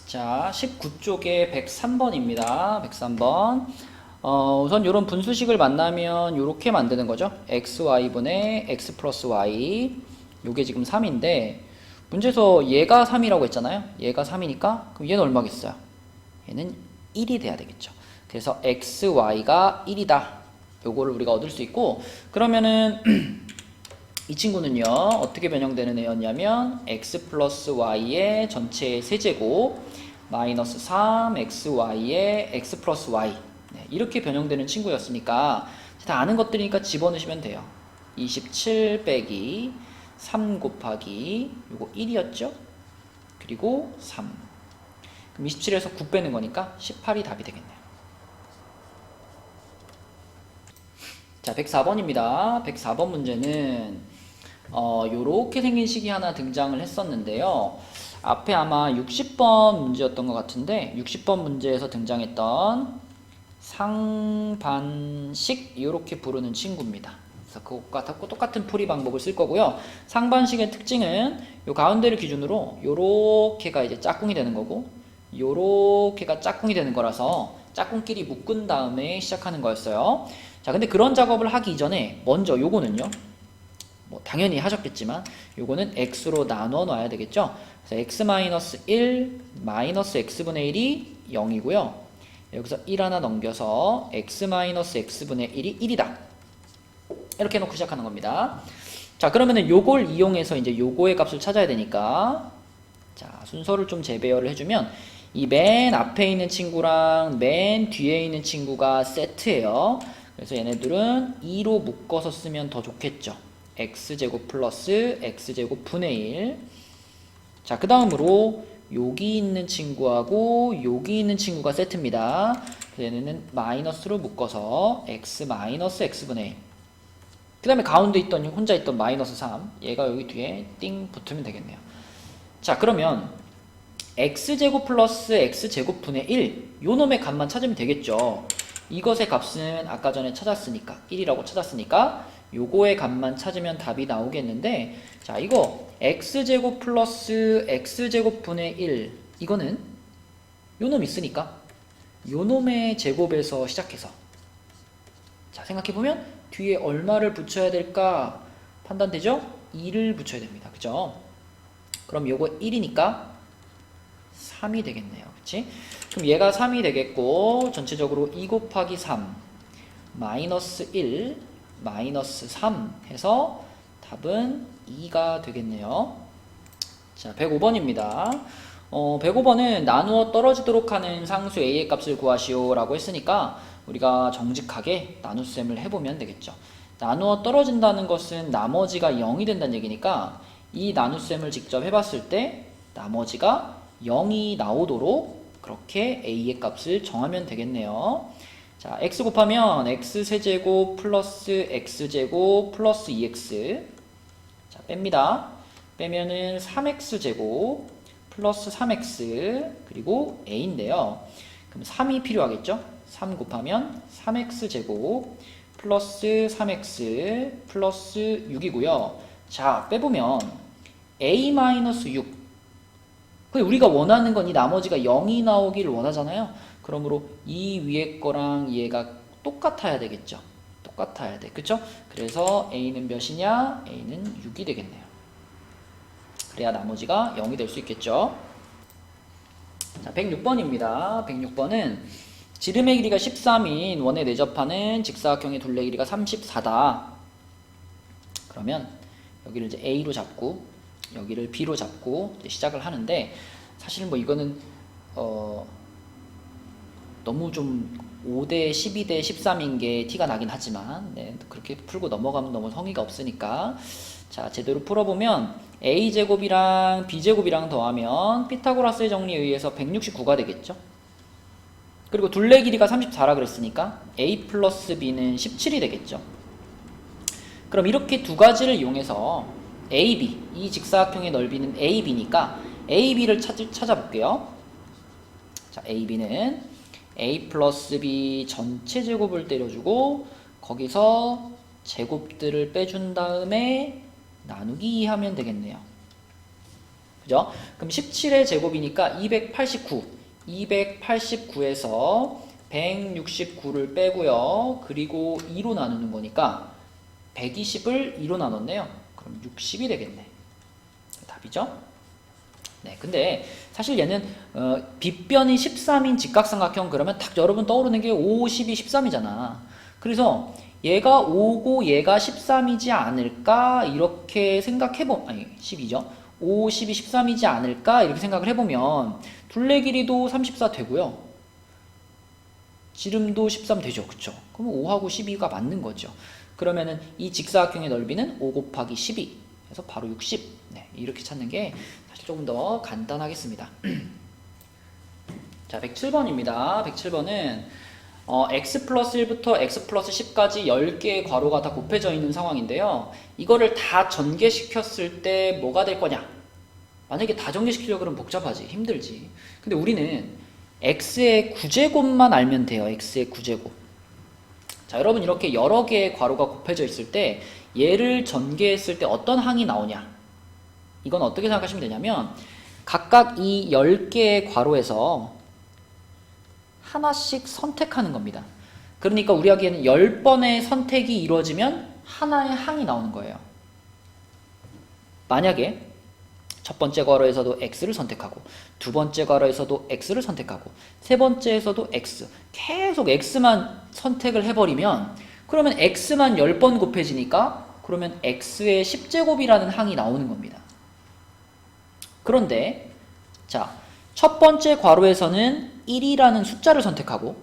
자, 19쪽에 103번입니다. 103번. 우선 이런 분수식을 만나면 이렇게 만드는 거죠. xy분의 x 플러스 y. 요게 지금 3인데, 문제에서 얘가 3이라고 했잖아요. 얘가 3이니까, 그럼 얘는 얼마겠어요? 얘는 1이 돼야 되겠죠. 그래서 xy가 1이다. 요거를 우리가 얻을 수 있고, 그러면은, 이 친구는요, 어떻게 변형되는 애였냐면, x 플러스 y의 전체의 세제곱, 마이너스 3xy의 x 플러스 y. 네, 이렇게 변형되는 친구였으니까, 다 아는 것들이니까 집어넣으시면 돼요. 27 빼기 3 곱하기, 요거 1이었죠? 그리고 3. 그럼 27에서 9 빼는 거니까 18이 답이 되겠네요. 자, 104번입니다. 104번 문제는 요렇게 생긴 식이 하나 등장을 했었는데요. 앞에 아마 60번 문제였던 것 같은데 60번 문제에서 등장했던 상반식 요렇게 부르는 친구입니다. 그래서 그것과 똑같은 풀이 방법을 쓸 거고요. 상반식의 특징은 요 가운데를 기준으로 요렇게가 이제 짝꿍이 되는 거고 요렇게가 짝꿍이 되는 거라서 짝꿍끼리 묶은 다음에 시작하는 거였어요. 자, 근데 그런 작업을 하기 이전에 먼저 요거는요, 뭐 당연히 하셨겠지만 요거는 x로 나눠 놔야 되겠죠. 그래서 x-1 마이너스 x분의 1이 0이고요 여기서 1 하나 넘겨서 x-x분의 1이 1이다 이렇게 해놓고 시작하는 겁니다. 자, 그러면은 요걸 이용해서 이제 요거의 값을 찾아야 되니까, 자, 순서를 좀 재배열을 해주면 이 맨 앞에 있는 친구랑 맨 뒤에 있는 친구가 세트예요. 그래서 얘네들은 2로 묶어서 쓰면 더 좋겠죠. x제곱 플러스 x제곱 분의 1. 자, 그 다음으로 여기 있는 친구하고 여기 있는 친구가 세트입니다. 얘네는 마이너스로 묶어서 x 마이너스 x분의 1. 그 다음에 가운데 있던 혼자 있던 마이너스 3. 얘가 여기 뒤에 띵 붙으면 되겠네요. 자, 그러면 x제곱 플러스 x제곱 분의 1 요 놈의 값만 찾으면 되겠죠. 이것의 값은 아까 전에 찾았으니까 1이라고 찾았으니까 요거의 값만 찾으면 답이 나오겠는데, 자, 이거 x제곱 플러스 x제곱 분의 1 이거는 요 놈 있으니까 요 놈의 제곱에서 시작해서, 자, 생각해보면 뒤에 얼마를 붙여야 될까 판단되죠? 2를 붙여야 됩니다. 그죠? 그럼 요거 1이니까 3이 되겠네요. 그치? 그럼 얘가 3이 되겠고, 전체적으로 2 곱하기 3 마이너스 1 마이너스 3 해서 답은 2가 되겠네요. 자, 105번입니다. 105번은 나누어 떨어지도록 하는 상수 a의 값을 구하시오 라고 했으니까 우리가 정직하게 나눗셈을 해보면 되겠죠. 나누어 떨어진다는 것은 나머지가 0이 된다는 얘기니까 이 나눗셈을 직접 해봤을 때 나머지가 0이 나오도록 그렇게 a의 값을 정하면 되겠네요. 자, x 곱하면 x세제곱 플러스 x제곱 플러스 2x. 자, 뺍니다. 빼면은 3x제곱 플러스 3x 그리고 a인데요. 그럼 3이 필요하겠죠? 3 곱하면 3x제곱 플러스 3x 플러스 6이고요. 자, 빼보면 a-6. 근데 우리가 원하는 건 이 나머지가 0이 나오길 원하잖아요. 그러므로 이 위에 거랑 얘가 똑같아야 되겠죠. 똑같아야 돼. 그쵸? 그래서 a는 몇이냐? a는 6이 되겠네요. 그래야 나머지가 0이 될 수 있겠죠. 자, 106번입니다. 106번은 지름의 길이가 13인 원에 내접하는 직사각형의 둘레 길이가 34다. 그러면 여기를 이제 a로 잡고 여기를 b로 잡고 이제 시작을 하는데, 사실 뭐 이거는 너무 좀 5대 12대 13인 게 티가 나긴 하지만, 네, 그렇게 풀고 넘어가면 너무 성의가 없으니까, 자, 제대로 풀어보면 a제곱이랑 b제곱이랑 더하면 피타고라스의 정리에 의해서 169가 되겠죠. 그리고 둘레 길이가 34라 그랬으니까 a 플러스 b는 17이 되겠죠. 그럼 이렇게 두 가지를 이용해서 AB, 이 직사각형의 넓이는 AB니까 AB를 찾아볼게요. 자, AB는 A 플러스 B 전체 제곱을 때려주고 거기서 제곱들을 빼준 다음에 나누기 하면 되겠네요. 그죠? 그럼 17의 제곱이니까 289. 289에서 169를 빼고요. 그리고 2로 나누는 거니까 120을 2로 나눴네요. 그럼 60이 되겠네. 답이죠? 네, 근데 사실 얘는 빗변이 13인 직각삼각형 그러면 딱 여러분 떠오르는 게 5, 12, 13이잖아. 그래서 얘가 5고 얘가 13이지 않을까 이렇게 아니 12죠. 5, 12, 13이지 않을까 이렇게 생각을 해보면 둘레 길이도 34 되고요. 지름도 13 되죠. 그쵸? 그럼 5하고 12가 맞는 거죠. 그러면은 이 직사각형의 넓이는 5 곱하기 12. 그래서 바로 60. 네, 이렇게 찾는 게 사실 조금 더 간단하겠습니다. 자, 107번입니다. 107번은 x 플러스 1부터 x 플러스 10까지 10개의 괄호가 다 곱해져 있는 상황인데요. 이거를 다 전개시켰을 때 뭐가 될 거냐? 만약에 다 전개시키려고 그러면 복잡하지, 힘들지. 근데 우리는 x의 구제곱만 알면 돼요. x의 구제곱. 자, 여러분 이렇게 여러 개의 괄호가 곱해져 있을 때 얘를 전개했을 때 어떤 항이 나오냐? 이건 어떻게 생각하시면 되냐면 각각 이 10개의 괄호에서 하나씩 선택하는 겁니다. 그러니까 우리 하기에는 10번의 선택이 이루어지면 하나의 항이 나오는 거예요. 만약에 첫 번째 괄호에서도 x를 선택하고 두 번째 괄호에서도 x를 선택하고 세 번째에서도 x 계속 x만 선택을 해버리면 그러면 x만 10번 곱해지니까 그러면 x의 10제곱이라는 항이 나오는 겁니다. 그런데 자, 첫 번째 괄호에서는 1이라는 숫자를 선택하고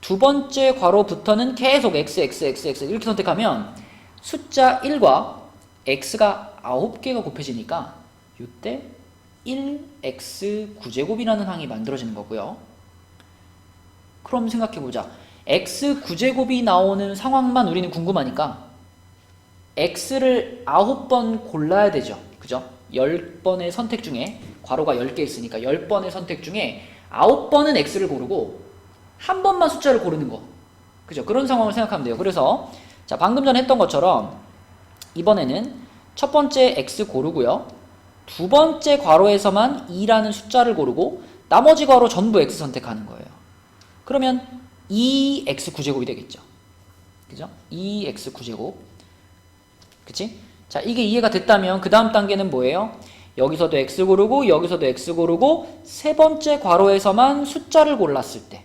두 번째 괄호부터는 계속 x 이렇게 선택하면 숫자 1과 x가 9개가 곱해지니까 이때 1x 9제곱이라는 항이 만들어지는 거고요. 그럼 생각해보자. x 9제곱이 나오는 상황만 우리는 궁금하니까 x를 9번 골라야 되죠. 그죠? 10번의 선택 중에 괄호가 10개 있으니까 10번의 선택 중에 9번은 x를 고르고 한 번만 숫자를 고르는 거. 그죠? 그런 상황을 생각하면 돼요. 그래서 자, 방금 전에 했던 것처럼 이번에는 첫 번째 x 고르고요. 두 번째 괄호에서만 2라는 숫자를 고르고 나머지 괄호 전부 x 선택하는 거예요. 그러면 2x 9제곱이 되겠죠. 그죠? 2x 9제곱. 그치? 자, 이게 이해가 됐다면 그 다음 단계는 뭐예요? 여기서도 x 고르고 여기서도 x 고르고 세 번째 괄호에서만 숫자를 골랐을 때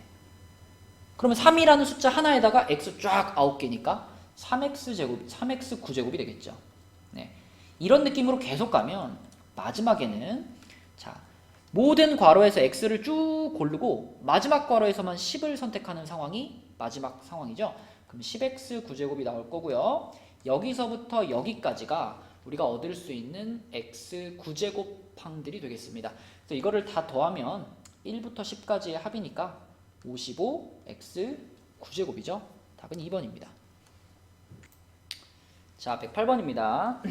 그러면 3이라는 숫자 하나에다가 x 쫙 9개니까 3x 9제곱이 되겠죠. 네. 이런 느낌으로 계속 가면 마지막에는 자, 모든 괄호에서 x를 쭉 고르고 마지막 괄호에서만 10을 선택하는 상황이 마지막 상황이죠. 그럼 10x 9제곱이 나올 거고요. 여기서부터 여기까지가 우리가 얻을 수 있는 x 9제곱항들이 되겠습니다. 그래서 이거를 다 더하면 1부터 10까지의 합이니까 55x 9제곱이죠. 답은 2번입니다. 자, 108번입니다.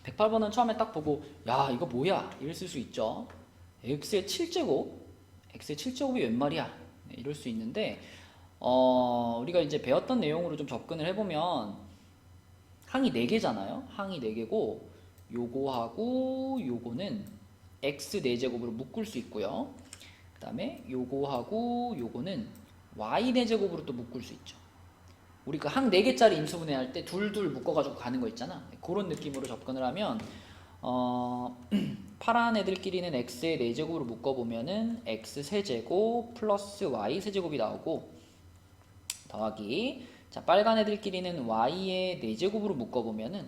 108번은 처음에 딱 보고 야, 이거 뭐야? 이랬을 수 있죠. x의 7제곱이 웬 말이야? 네, 이럴 수 있는데 우리가 이제 배웠던 내용으로 좀 접근을 해보면 항이 4개잖아요. 항이 4개고 요거하고 요거는 x 4제곱으로 묶을 수 있고요. 그 다음에 요거하고 요거는 y 4제곱으로 또 묶을 수 있죠. 우리 그 항 4개짜리 인수분해 할 때 둘둘 묶어가지고 가는 거 있잖아. 그런 느낌으로 접근을 하면 파란 애들끼리는 x의 4제곱으로 묶어보면은 x 세제곱 플러스 y 세제곱이 나오고 더하기 자, 빨간 애들끼리는 y의 4제곱으로 묶어보면은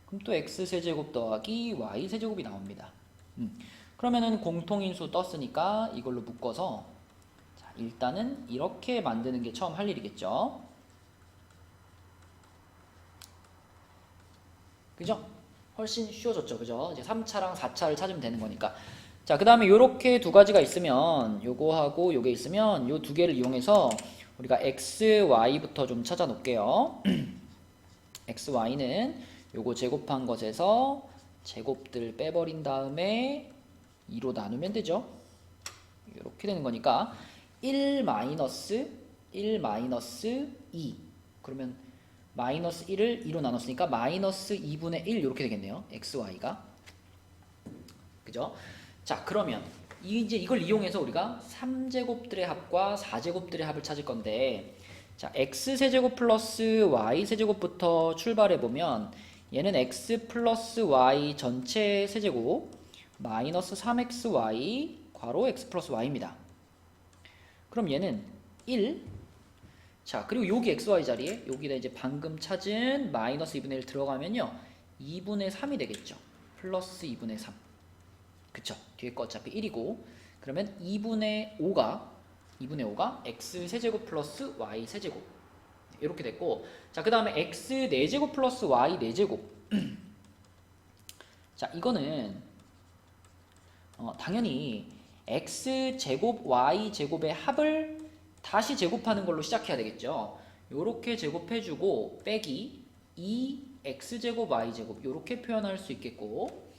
그럼 또 x 세제곱 더하기 y 세제곱이 나옵니다. 그러면은 공통인수 떴으니까 이걸로 묶어서 자, 일단은 이렇게 만드는 게 처음 할 일이겠죠. 그죠? 훨씬 쉬워졌죠. 그죠? 이제 3차랑 4차를 찾으면 되는 거니까. 자, 그 다음에 요렇게 두 가지가 있으면 요거하고 요게 있으면 요 두 개를 이용해서 우리가 x, y부터 좀 찾아 놓을게요. x, y는 요거 제곱한 것에서 제곱들 빼버린 다음에 2로 나누면 되죠. 이렇게 되는 거니까 1 마이너스 2 그러면 마이너스 1을 2로 나눴으니까 마이너스 2분의 1 이렇게 되겠네요. x, y가. 그죠? 자, 그러면 이제 이걸 이용해서 우리가 3제곱들의 합과 4제곱들의 합을 찾을 건데, 자, x세제곱 플러스 y세제곱부터 출발해 보면 얘는 x 플러스 y 전체 세제곱 마이너스 3xy 괄호 x 플러스 y입니다. 그럼 얘는 1. 자, 그리고 여기 xy 자리에 여기다 이제 방금 찾은 마이너스 2분의 1 들어가면요 2분의 3이 되겠죠. 플러스 2분의 3. 그쵸? 뒤에 거 어차피 1이고, 그러면 2분의 5가 x 세제곱 플러스 y 세제곱 이렇게 됐고, 자, 그 다음에 x 4제곱 플러스 y 4제곱. 자, 이거는 당연히 x 제곱 y 제곱의 합을 다시 제곱하는 걸로 시작해야 되겠죠. 요렇게 제곱해주고 빼기 2x 제곱 y 제곱 요렇게 표현할 수 있겠고,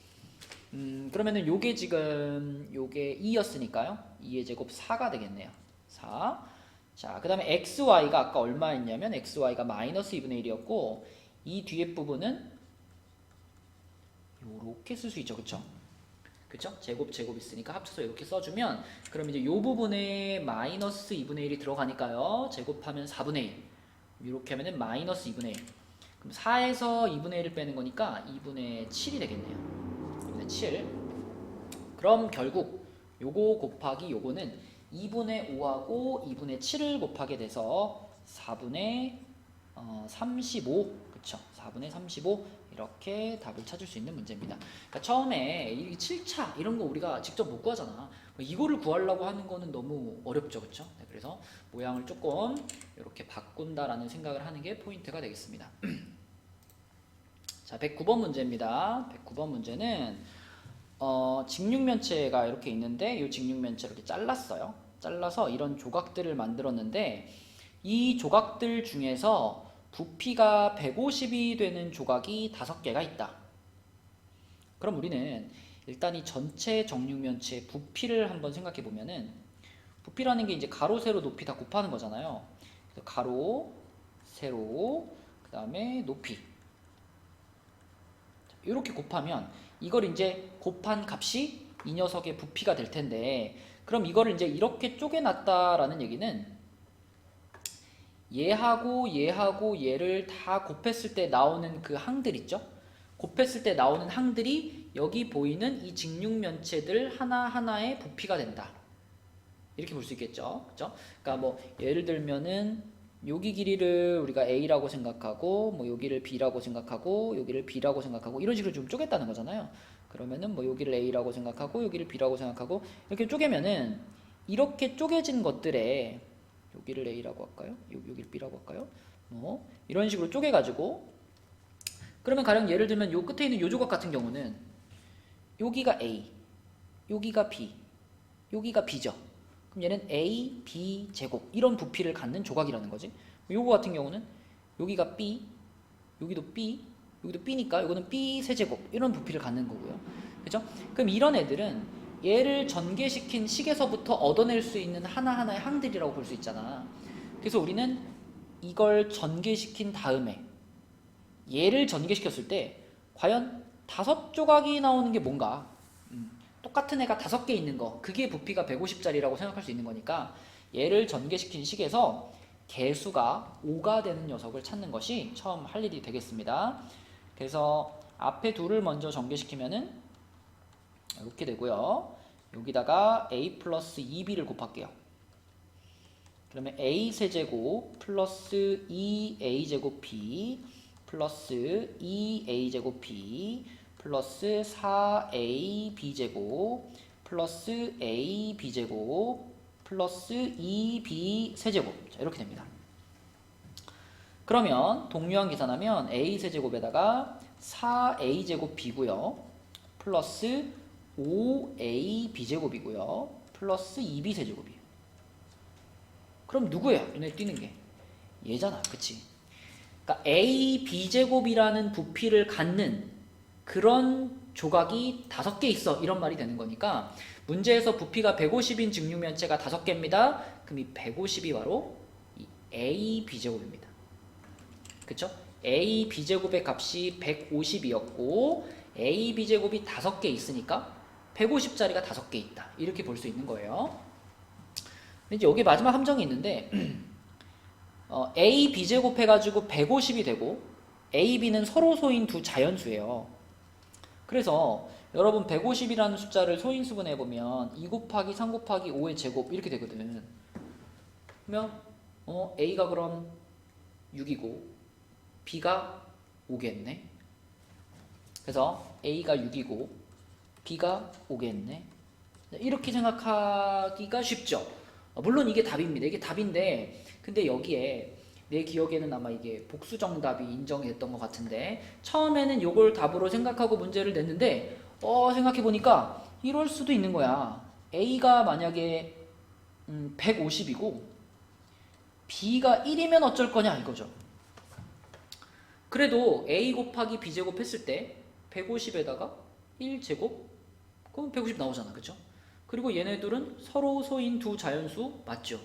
그러면은 요게 지금 요게 2였으니까요 2의 제곱 4가 되겠네요. 4. 자, 그 다음에 xy가 아까 얼마였냐면 xy가 마이너스 2분의 1이었고, 이 뒤에 부분은 요렇게 쓸 수 있죠. 그쵸? 그쵸? 제곱 있으니까 합쳐서 이렇게 써주면, 그럼 이제 요 부분에 마이너스 2분의 1이 들어가니까요 제곱하면 4분의 1 이렇게 하면은 마이너스 2분의 1. 그럼 4에서 2분의 1을 빼는 거니까 2분의 7이 되겠네요. 2분의 7. 그럼 결국 요거 곱하기 요거는 2분의 5하고 2분의 7을 곱하게 돼서 4분의 35. 그쵸? 4분의 35 이렇게 답을 찾을 수 있는 문제입니다. 그러니까 처음에 이 7차 이런 거 우리가 직접 못 구하잖아. 이거를 구하려고 하는 거는 너무 어렵죠. 그쵸? 네, 그래서 모양을 조금 이렇게 바꾼다라는 생각을 하는 게 포인트가 되겠습니다. 자, 109번 문제입니다. 109번 문제는 직육면체가 이렇게 있는데 이 직육면체를 이렇게 잘랐어요. 잘라서 이런 조각들을 만들었는데, 이 조각들 중에서 부피가 150이 되는 조각이 5개가 있다. 그럼 우리는 일단 이 전체 정육면체의 부피를 한번 생각해 보면은, 부피라는 게 이제 가로, 세로, 높이 다 곱하는 거잖아요. 그래서 가로, 세로, 그 다음에 높이. 이렇게 곱하면 이걸 이제 곱한 값이 이 녀석의 부피가 될 텐데, 그럼 이거를 이제 이렇게 쪼개놨다라는 얘기는 얘하고 얘를 다 곱했을 때 나오는 그 항들 있죠? 곱했을 때 나오는 항들이 여기 보이는 이 직육면체들 하나하나의 부피가 된다. 이렇게 볼 수 있겠죠? 그죠? 그러니까 뭐 예를 들면은 여기 길이를 우리가 A라고 생각하고, 뭐 여기를 B라고 생각하고, 여기를 B라고 생각하고, 이런 식으로 좀 쪼갰다는 거잖아요. 그러면은 뭐 여기를 A라고 생각하고, 여기를 B라고 생각하고, 이렇게 쪼개면은 이렇게 쪼개진 것들에 여기를 A라고 할까요? 여기를 B라고 할까요? 뭐 이런 식으로 쪼개가지고, 그러면 가령 예를 들면 요 끝에 있는 요 조각 같은 경우는 여기가 A, 여기가 B, 여기가 B죠. 그럼 얘는 A, B 제곱 이런 부피를 갖는 조각이라는 거지. 요거 같은 경우는 여기가 B, 여기도 B, 여기도 B니까 이거는 B 세제곱 이런 부피를 갖는 거고요. 그죠? 그럼 이런 애들은 얘를 전개시킨 식에서부터 얻어낼 수 있는 하나하나의 항들이라고 볼 수 있잖아. 그래서 우리는 이걸 전개시킨 다음에 얘를 전개시켰을 때 과연 5조각이 나오는 게 뭔가, 똑같은 애가 5개 있는 거, 그게 부피가 150짜리라고 생각할 수 있는 거니까 얘를 전개시킨 식에서 개수가 5가 되는 녀석을 찾는 것이 처음 할 일이 되겠습니다. 그래서 앞에 둘을 먼저 전개시키면은 이렇게 되고요. 여기다가 a 플러스 2b를 곱할게요. 그러면 a 세제곱 플러스 2a 제곱 b 플러스 2a 제곱 b 플러스 4a b제곱 플러스 a b제곱 플러스 2b 세제곱. 자, 이렇게 됩니다. 그러면 동류항 계산하면 a 세제곱에다가 4a 제곱 b고요. 플러스 5a b제곱이고요. 플러스 2b 세제곱이에요. 그럼 누구예요? 눈에 띄는 게 얘잖아. 그치? 그러니까 a b제곱이라는 부피를 갖는 그런 조각이 5개 있어, 이런 말이 되는 거니까 문제에서 부피가 150인 직육면체가 5개입니다. 그럼 이 150이 바로 이 a b제곱입니다. 그쵸? a b제곱의 값이 150이었고 a b제곱이 5개 있으니까 150짜리가 5개 있다. 이렇게 볼 수 있는 거예요. 근데 이제 여기 마지막 함정이 있는데 A, B 제곱 해가지고 150이 되고 A, B는 서로 소인 두 자연수예요. 그래서 여러분 150이라는 숫자를 소인수분해 해보면 2 곱하기 3 곱하기 5의 제곱 이렇게 되거든. 그러면 A가 그럼 6이고 B가 5겠네. 그래서 A가 6이고 B가 5겠네. 이렇게 생각하기가 쉽죠. 물론 이게 답입니다. 이게 답인데 근데 여기에 내 기억에는 아마 이게 복수 정답이 인정이 됐던 것 같은데 처음에는 이걸 답으로 생각하고 문제를 냈는데 생각해보니까 이럴 수도 있는 거야. A가 만약에 150이고 B가 1이면 어쩔 거냐 이거죠. 그래도 A 곱하기 B 제곱 했을 때 150에다가 1제곱 그럼 150 나오잖아. 그쵸? 그리고 얘네들은 서로 소인 두 자연수 맞죠?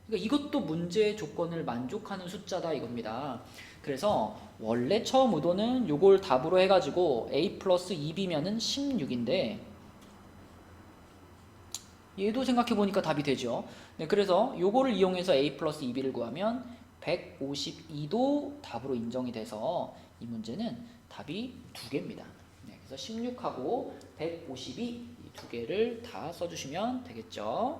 그러니까 이것도 문제의 조건을 만족하는 숫자다 이겁니다. 그래서 원래 처음 의도는 요걸 답으로 해가지고 A 플러스 2B면은 16인데 얘도 생각해보니까 답이 되죠. 네, 그래서 요거를 이용해서 A 플러스 2B를 구하면 152도 답으로 인정이 돼서 이 문제는 답이 2개입니다. 네, 그래서 16하고 152 이 2개를 다 써주시면 되겠죠.